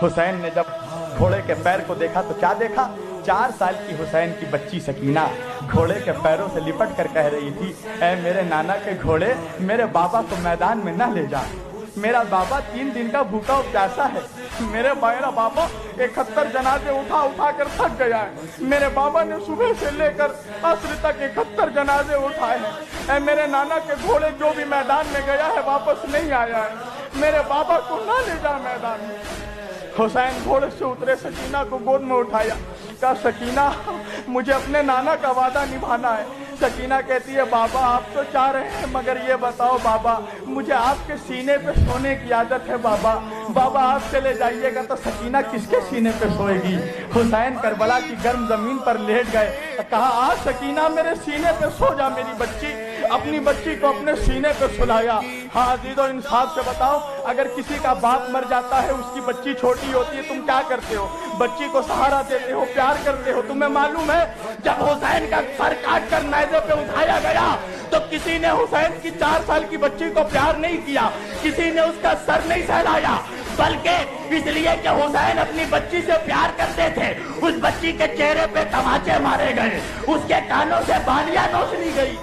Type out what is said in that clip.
हुसैन ने जब घोड़े के पैर को देखा तो क्या देखा? 4 साल की हुसैन की बच्ची सकीना घोड़े के पैरों से लिपट कर कह रही थी, ऐ मेरे नाना के घोड़े, मेरे बाबा को मैदान में न ले जा। मेरा बाबा 3 दिन का भूखा और प्यासा है। मेरा बाबा 71 जनाजे उठा कर थक गया है। मेरे बाबा ने सुबह से लेकर असर तक 71 जनाजे उठाए हैं। ऐ मेरे नाना के घोड़े जो भी मैदान में गया है वापस नहीं आया है। मेरे बाबा को ना ले जा मैदान में। हुसैन घोड़े से उतरे, सकीना को गोद में उठाया, कहा सकीना मुझे अपने नाना का वादा निभाना है। सकीना कहती है बाबा आप तो चाह रहे हैं, मगर ये बताओ बाबा मुझे आपके सीने पे सोने की आदत है। बाबा आप चले जाइएगा तो सकीना किसके सीने पे सोएगी? हुसैन करबला की गर्म जमीन पर लेट गए, कहा आ सकीना मेरे सीने पे सो जा मेरी बच्ची। अपनी बच्ची को अपने सीने पे सुलाया। हाँ अजीजों इंसाफ से बताओ, अगर किसी का बाप मर जाता है, उसकी बच्ची छोटी होती है, तुम क्या करते हो? बच्ची को सहारा देते हो, प्यार करते हो। तुम्हें मालूम है जब हुसैन का सर काट कर मैदे पे उठाया गया तो किसी ने हुसैन की 4 साल की बच्ची को प्यार नहीं किया, किसी ने उसका सर नहीं सहलाया, बल्कि इसलिए कि हुसैन अपनी बच्ची से प्यार करते थे। उस बच्ची के चेहरे पे तमाचे मारे गए, उसके कानों से बालियां नोच ली गई।